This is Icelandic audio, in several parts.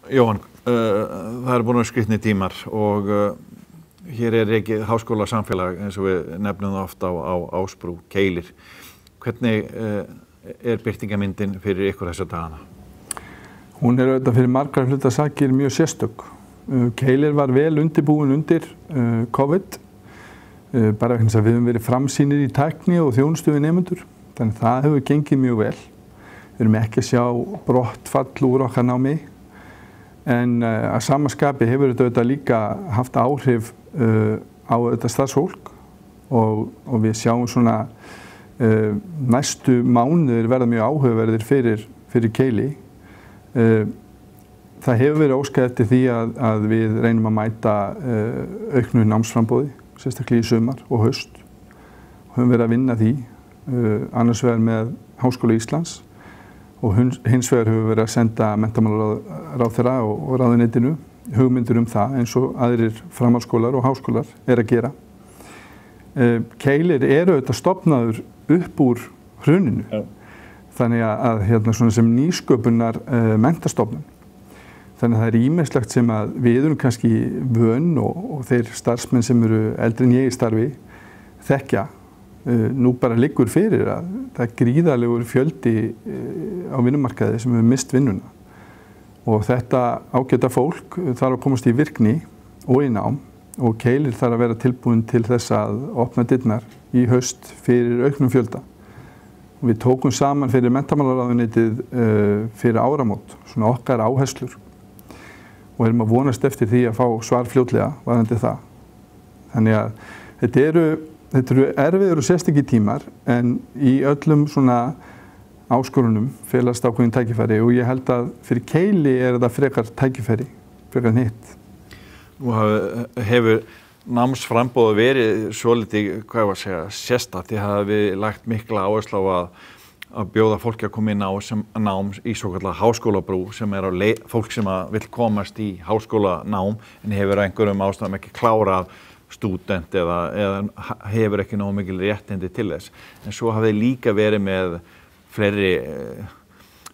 Jóhann, það búin að skrýtnir tímar og hér ekki háskóla samfélag eins og við nefnum það oft á Ásbrú, Keilir. Hvernig birtingamyndin fyrir ykkur þessa dagana? Hún auðvitað fyrir margar hluta sakir mjög sérstök. Keilir var vel undirbúin undir COVID, bara vegna þess að við höfum verið framsýnir í tækni og þjónustu við nemendur. Þannig það hefur gengið mjög vel. Við erum ekki að sjá brottfall úr okkar námi, en að sama skapi hefur þetta líka haft áhrif á þetta starfsfólk og við sjáum svona næstu mánuðir verða mjög áhugaverðir fyrir Keili. Það hefur verið óskað eftir því að við reynum að mæta auknu námsframboði, sérstaklega í sumar og haust. Höfum verið að vinna því, annars vegar með Háskóla Íslands og hins vegar höfum verið að senda menntamálaráðherra og ráðuneytinu hugmyndir það eins og aðrir framhaldsskólar og háskólar að gera. Keilir auðvitað stofnaður upp úr hruninu. Já. Þannig að svona sem nýsköpunar menntastofnun. Þannig að það ýmislegt sem að við erum kannski vön og þeir starfsmenn sem eru eldri en ég í starfi þekkja. Nú bara liggur fyrir að það er gríðarlegur fjöldi á vinnumarkaði sem hefur mist vinnuna. Og þetta ágæta fólk þarf að komast í virkni og í nám og Keilir þarf að vera tilbúin til þess að opna dyrnar í haust fyrir auknum fjölda. Við tókum saman fyrir menntamálaráðuneytið fyrir áramót, svona okkar áherslur og erum að vonast eftir því að fá svar fljótlega varðandi það. Þannig að þetta eru erfiðir og sérstakir tímar en í öllum svona áskorunum felast ákveðin tækifæri og ég held að fyrir Keili þetta frekar tækifæri, frekar hitt. Nú hefur námsframboð verið svolítið, sérstakt. Þið hafi lagt mikla áherslu á að bjóða fólki að koma inn á nám í svokallaða háskólabrú sem á fólk sem vill komast í háskólanám en hefur einhverjum ástæðum ekki klárað stúdent eða hefur ekki nógu mikil réttindi til þess. En svo hafið líka verið með fleiri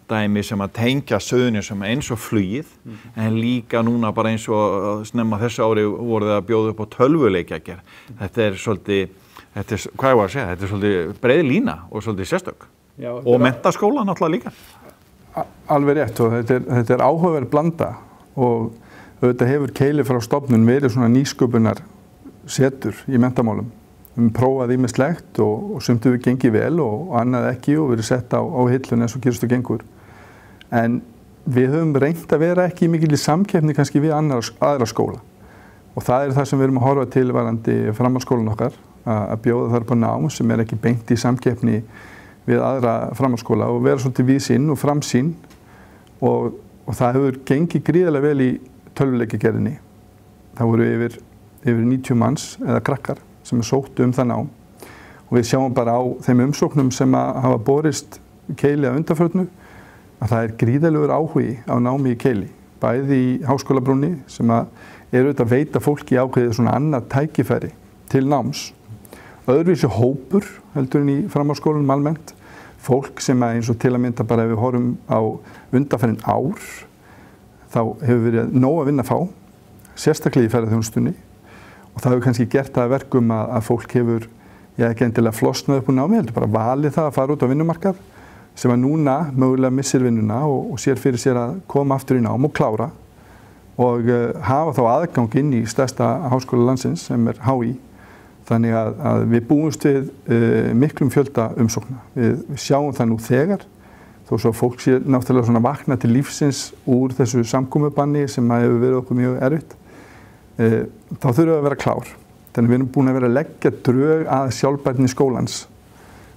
dæmi sem að tengja Suðurnes sem eins og flugið, en líka núna bara eins og snemma þessu ári voru það að bjóða upp á tölvuleikjagerð. Þetta svolítið, þetta er svolítið breið lína og svolítið sérstök. Já, og menntaskóla náttúrulega líka. Alveg rétt og þetta áhugaverð blanda og þetta hefur Keili frá stofnun verið svona nýsköpunar setur í menntamálum. Við prófaði ýmislegt og sumt hefur gengið vel og annað ekki og verið sett á hillun eins og gerist og gengur. En við höfum reynt að vera ekki mikil í samkeppni kannski við aðra skóla. Og það það sem við erum að horfa til varðandi framhaldsskólan okkar, að bjóða þar på nám sem ekki beint í samkeppni við aðra framhaldsskóla og vera svolítið víðsýn og framsýn og það hefur gengið gríðarlega vel í tölvuleikjagerðinni. Það voru yfir 90 manns eða krakkar sem sóttu það nám og við sjáum bara á þeim umsóknum sem hafa borist Keili að undanförnu að það gríðarlegur áhugi á námi í Keili, bæði í háskólabrúnni sem auðvitað að veita fólki ákveðið svona annað tækifæri til náms. Öðruvísi hópur heldur en í framhaldsskólanum almennt, fólk sem eins og til að mynda bara ef við horfum á undanfarin ár, þá hefur verið nóg að vinna að fá, sérstaklega í ferðaþjónustunni og það hefur kannski gert það að verkum að fólk hefur ekki endilega flosnað upp úr námi, heldur bara valið það að fara út á vinnumarkað sem núna mögulega missir vinnuna og sér fyrir sér að koma aftur í nám og klára og hafa þá aðgang inn í stærsta háskóla landsins sem HÍ. Þannig að við búumst við miklum fjölda umsókna. Við sjáum það nú þegar, þó svo fólk sé náttúrulega svona vakna til lífsins úr þessu samkomubanni sem hefur verið okkur mjög erfitt. Þá þurfum við að vera klár. Þannig við erum búin að vera að leggja drög að sjálfbærni skólans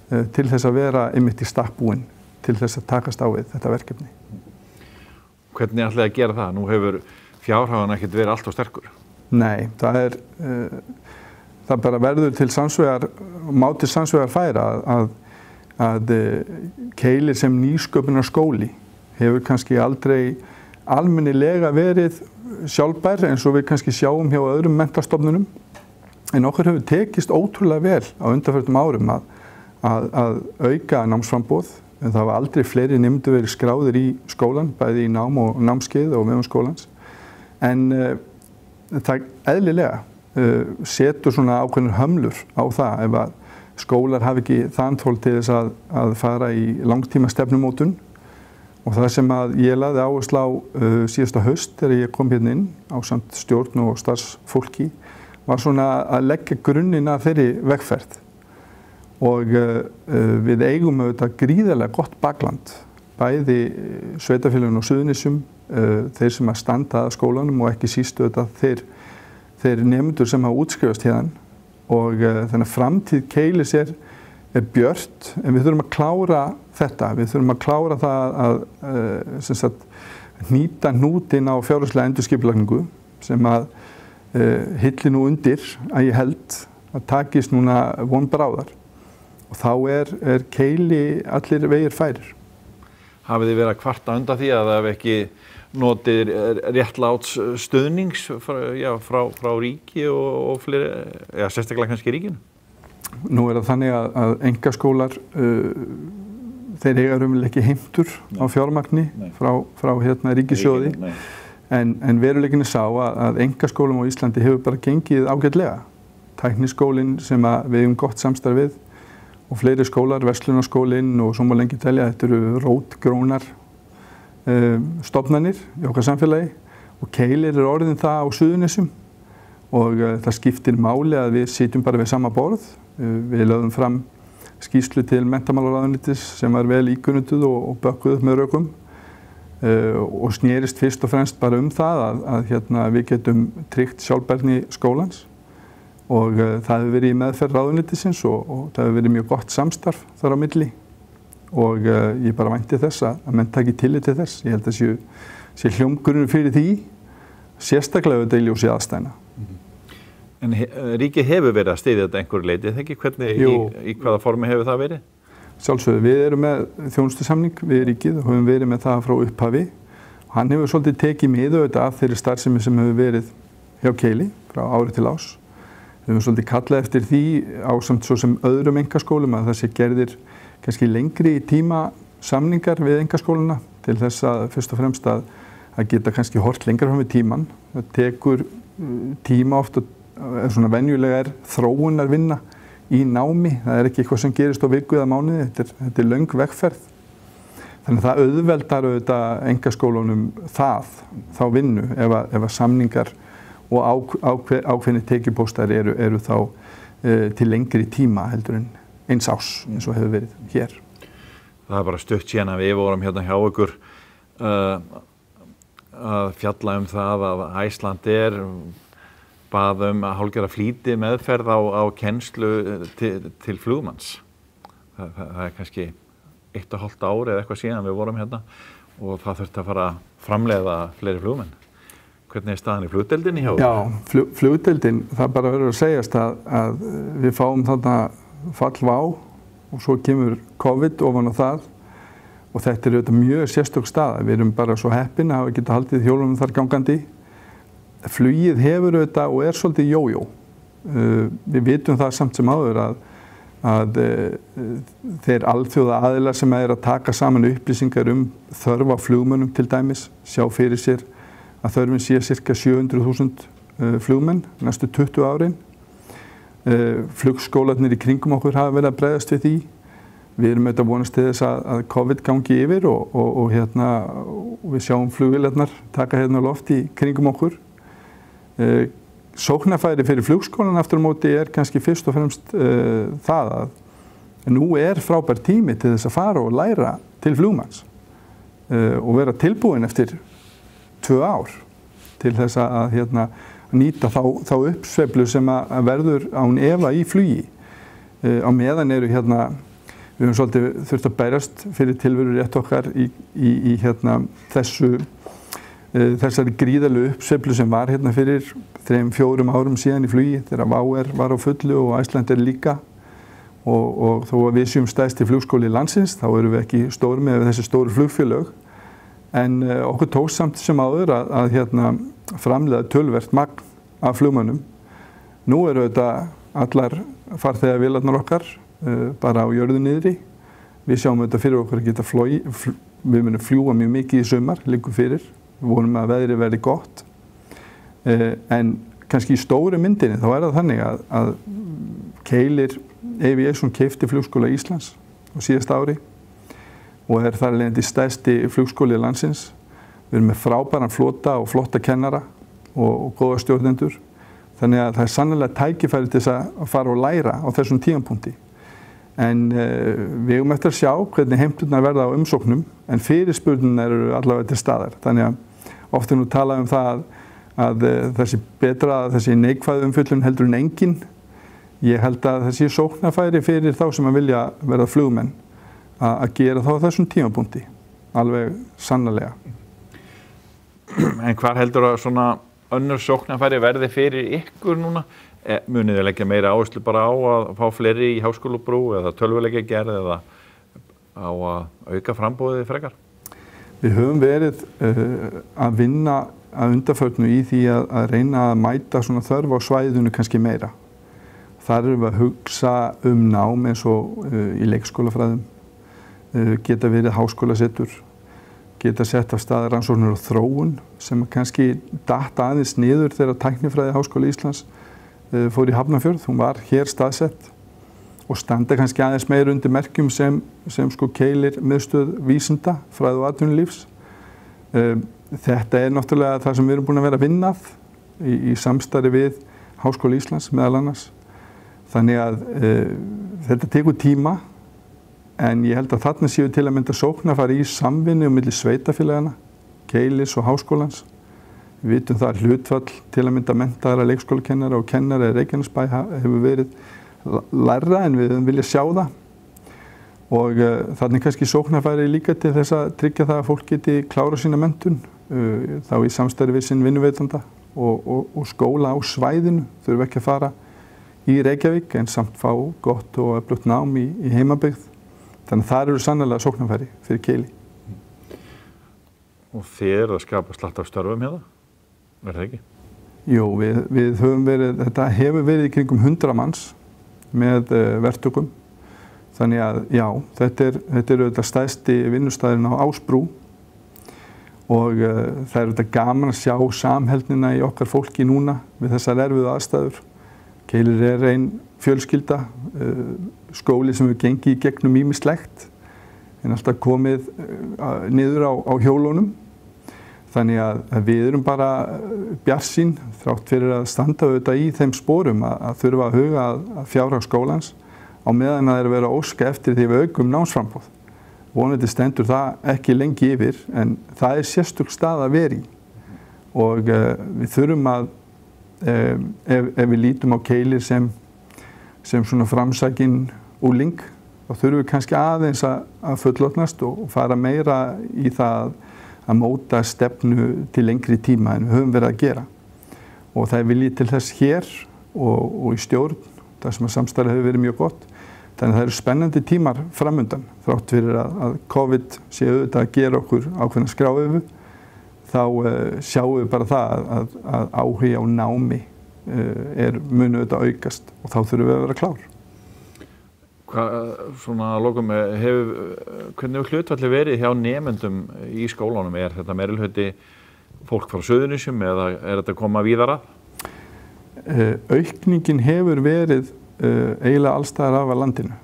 til þess að vera einmitt í stakk búin, til þess að takast á við þetta verkefni. Hvernig ætlaði að gera það? Nú hefur fjárhagan ekkert verið allt of sterkur. Nei, það bara verður til samsvegar, má til samsvegar færa að Keilir sem nýsköpunar skóli hefur kannski aldrei almennilega verið sjálfbær eins og við kannski sjáum hjá öðrum menntastofnunum en okkur hefur tekist ótrúlega vel á undanförnum árum að auka námsframboð, en það var aldrei fleiri nemendur verið skráðir í skólan, bæði í nám og námskeið og vegum skólans. En það eðlilega setur svona ákveðnar hömlur á það ef að skólar hafi ekki þanþol til þess að fara í langtíma stefnumótun. Og það sem að ég lagði áherslu á síðasta haust þegar ég kom hérna inn ásamt stjórn og starfsfólki var svona að leggja grunninn að þeirri vegferð. Og við eigum auðvitað gríðarlega gott bakland, bæði sveitarfélögin og Suðurnesjum, þeir sem að standa að skólanum og ekki síst auðvitað þeir nemendur sem hafa útskrifast hérna. Og þannig að framtíð Keilis er björt, en við þurfum að klára þetta. Við þurfum að klára það að hnýta hnútinn á fjárhagslega endurskipulagningu sem að hillir nú undir að ég held að takist núna von bráðar. Og þá er Keili allir vegir færir. Hafið þið verið að kvarta undan því að það hef ekki notið réttláts stuðnings frá ríki og fleiri, sérstaklega kannski ríkinu? Nú er það þannig að einkaskólar, þeir eiga raunverulega ekki heimtur á fjármagni frá ríkissjóði, en veruleikin er sá að einkaskólum á Íslandi hefur bara gengið ágætlega. Tækniskólinn sem við eigum gott samstarf við og fleiri skólar, verslunarskólinn og svo má lengi telja, þetta eru rótgrónar stofnanir í okkar samfélagi og Keilir er orðin það á Suðurnesjum og það skiptir máli að við sitjum bara við sama borð. Við lögðum fram skýrslu til menntamálaráðuneytis sem var vel ígrunduð og bökkuð upp með rökum og snerist fyrst og fremst bara það að við getum tryggt sjálfbærni skólans og það hefur verið í meðferð ráðuneytisins og það hefur verið mjög gott samstarf þar á milli og ég bara vænti þess að menn taki tillit til þess. Ég held að sé hljómgrunnur fyrir því, sérstaklega auðvitað í ljósi aðstæðna. En ríkið hefur verið að styðja þetta einhverju leyti, eða ekki? Hvernig, í hvaða formi hefur það verið? Sjálfsögðu, við erum með þjónustusamning við ríkið og höfum verið með það frá upphafi. Hann hefur svolítið tekið mið auðvitað af þeirri starfsemi sem hefur verið hjá Keili frá ári til árs. Við höfum svolítið kallað eftir því ásamt svo sem öðrum einkaskólum að það sé gerðir kannski lengri tíma samningar við einkaskólana til þess að fyrst og fremst að geta kannski hort lengra fram í tíman. Það tekur tíma oft og svona venjulega þróunarvinna í námi. Það er ekki eitthvað sem gerist á viku eða mánuði, þetta er löng vegferð. Þannig að það auðveldar auðvitað einkaskólunum þá vinnu ef að samningar og ákveðni tekjupóstar eru þá til lengri tíma heldur en eins árs eins og hefur verið hér. Það er bara stutt síðan að við vorum hérna hjá ykkur að fjalla það að Icelandair bað að hálfgerða flýti meðferð á kennslu til flugmanns. Það er kannski 1,5 ár eða eitthvað síðan við vorum hérna og það þurfti að fara að framleiða fleiri flugmenn. Hvernig er staðan í flugdeildinni hjá? Já, flugdeildin, það bara verður að segjast að við fáum þarna fallvá og svo kemur COVID ofan á það og þetta er auðvitað mjög sérstök staða. Við erum bara svo heppin að hafa getað haldið hjólunum þar gangandi. Flugið hefur auðvitað og er svolítið jójó. Við vitum það samt sem áður að þeir alþjóða aðilar sem að taka saman upplýsingar þörf á flugmönnum til dæmis sjá fyrir sér að þörfin sé cirka 700.000 flugmenn næstu 20 árin. Flugskólarnir í kringum okkur hafa verið að bregðast við því. Við erum auðvitað vonast til þess að COVID gangi yfir og við sjáum flugvélarnar taka hérna loft í kringum okkur. Sóknarfæri fyrir flugskólan aftur á móti er kannski fyrst og fremst það að nú er frábær tími til þess að fara og læra til flugmanns og vera tilbúin eftir 2 ár til þess að nýta þá uppsveiflu sem að verður án efa í flugi. Á meðan eru við höfum svolítið þurft að bærast fyrir tilveru rétt okkar í þessari gríðarlegu uppsveiflu sem var fyrir 3-4 árum síðan í flugi þegar WOW var á fullu og Icelandair líka og þó að við séum stærsti flugskóli landsins þá erum við ekki stór með þessi stóru flugfélög en okkur tókst samt sem áður að framleiða töluvert magn af flugmönnum. Nú eru þetta allar farþegavélarnar okkar bara á jörðu niðri. Við sjáum þetta fyrir okkur að geta við munum fljúga mjög mikið í sumar, liggur fyrir. Við vonum að veðrið verði gott. En kannski í stóru myndinni þá það þannig að Keilir Aviation keypti Flugskóla Íslands á síðasta ári og þar leiðandi stærsti flugskóli landsins. Við erum með frábæran flota og flotta kennara og góða stjórnendur. Þannig að það sannarlega tækifæri til þess að fara og læra á þessum tímapunkti. En við eigum eftir að sjá hvernig heimturnar verða á umsóknum, en fyrirspurningar eru allavega til staðar. Þannig að oft nú talað um það að þessi betra, þessi neikvæðu umfjöllun heldur en engin. Ég held að þessi sóknarfæri fyrir þá sem að vilja verða flugmenn að gera þá á þessum tímapunkti, alveg sannarlega. En hvar heldur að svona önnur sóknarfæri verði fyrir ykkur núna? Munið þið leggja meira áherslu bara á að fá fleiri í háskólabrú eða tölvuleikjagerð eða á að auka framboðið frekar? Við höfum verið að vinna að undanförnu í því að reyna að mæta svona þörf á svæðinu kannski meira. Þar erum við að hugsa nám eins og í leikskólafræðum, geta verið háskólasetur, geta sett af stað rannsóknir og þróun sem kannski datt aðeins niður þegar Tæknifræði Háskóla Íslands fór í Hafnarfjörð. Hún var hér staðsett og standa kannski aðeins meira undir merkjum sem sko Keilir miðstöð vísinda, fræði og atvinnulífs. Þetta náttúrulega það sem við erum búin að vera að vinna í samstarfi við Háskóla Íslands meðal annars. Þannig að þetta tekur tíma, en ég held að þarna séu til að mynda sóknarfæri í samvinnu milli sveitafélagana, Keilis og háskólans. Við vitum það hlutfall til að mynda menntaðra leikskólakennara og kennara í Reykjanesbæ hefur verið lægra en við vilja sjá það. Og þannig kannski sóknarfæri líka til þess að tryggja það að fólk geti klára sína menntun, þá í samstarfi við sinn vinnuveitanda og skóla á svæðinu. Þurfa ekki að fara í Reykjavík en samt fá gott og öflugt nám í heimabyggð. Þannig að það eru sannarlega sóknarfæri fyrir Keili. Og þið eru að skapa slatt af störfum hérna? Er það ekki? Jú, við höfum verið, þetta hefur verið í kringum 100 manns með verktökum. Þannig að já, þetta er auðvitað stærsti vinnustæðurinn á Ásbrú og það er auðvitað gaman að sjá samheldnina í okkar fólki núna við þessar erfiðu aðstæður. Keilir er ein fjölskylda, skóli sem við gengið í gegnum ýmislegt en alltaf komið niður á hjólunum. Þannig að við erum bara bjartsýn þrátt fyrir að standa auðvitað í þeim sporum að þurfa að huga að fjárhag skólans á meðan að það er að vera óska eftir því við aukum námsframboð. Vonandi stendur það ekki lengi yfir en það er sérstök stað að vera í og við þurfum að ef við lítum á Keilir sem svona framsækin úling þá þurfum við kannski aðeins að fullorðnast og fara meira í það að móta stefnu til lengri tíma en við höfum verið að gera. Og það er viljið til þess hér og í stjórn, þar sem að samstarfið hefur verið mjög gott. Þannig að það eru spennandi tímar framundan. Þrátt fyrir að COVID sé auðvitað að gera okkur ákveðna skráöfu, þá sjáum við bara það að áhugi á námi munu auðvitað aukast og þá þurfum við að vera klár. Svona að lokum, hvernig hefur hlutfallið verið hjá nemendum í skólanum? Er þetta meirihluti fólk frá Suðurnesjum eða er þetta að koma víðar að? Aukningin hefur verið eiginlega alls staðar af landinu.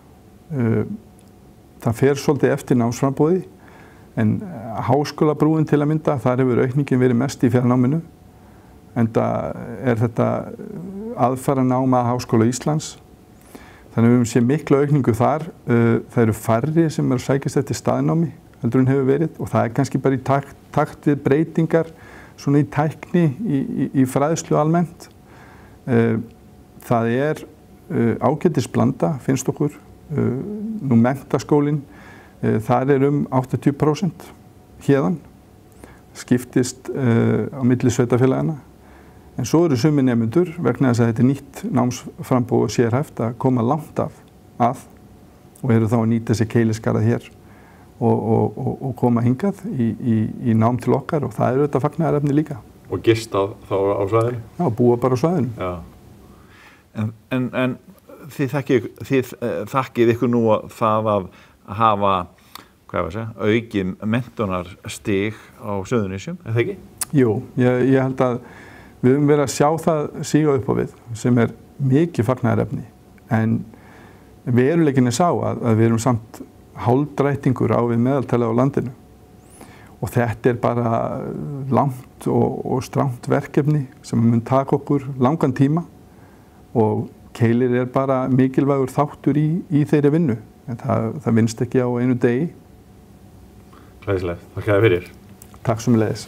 Það fer svolítið eftir námsframboði en háskólabrúin til að mynda, þar hefur aukningin verið mest í fjarnáminu. Enda er þetta aðfaranáma að Háskóla Íslands. Þannig að við höfum séð mikla aukningu þar. Það eru færri sem eru að sækjast eftir staðnámi heldur en hefur verið og það er kannski bara í takt við breytingar svona í tækni í fræðslu almennt. Það er ágætis blanda, finnst okkur. Nú menntaskólinn, þar er 80% héðan, skiptist á milli sveitafélagana. En svo eru sumir nemendur vegna þess að þetta er nýtt námsframboð og sérhæft að koma langt að og eru þá að nýta sér Keilisgarða hér og koma hingað í nám til okkar og það eru þetta fagnaðarefni líka. Og gistað þá á svæðinu? Já, búa bara á svæðinu. Já. En þið þakkið ykkur nú það að hafa, aukið menntunarstig á Suðurnesjum, það ekki? Jú, ég held að við höfum verið að sjá það síga upp á við sem mikið fagnaðarefni, en veruleikinn sá að við erum samt hálfdrættingur á við meðaltalið á landinu og þetta bara langt og strangt verkefni sem mun taka okkur langan tíma og Keilir bara mikilvægur þáttur í þeirri vinnu, en það vinnst ekki á einu degi. Glæsilegt, þakka þér fyrir. Takk sömuleiðis.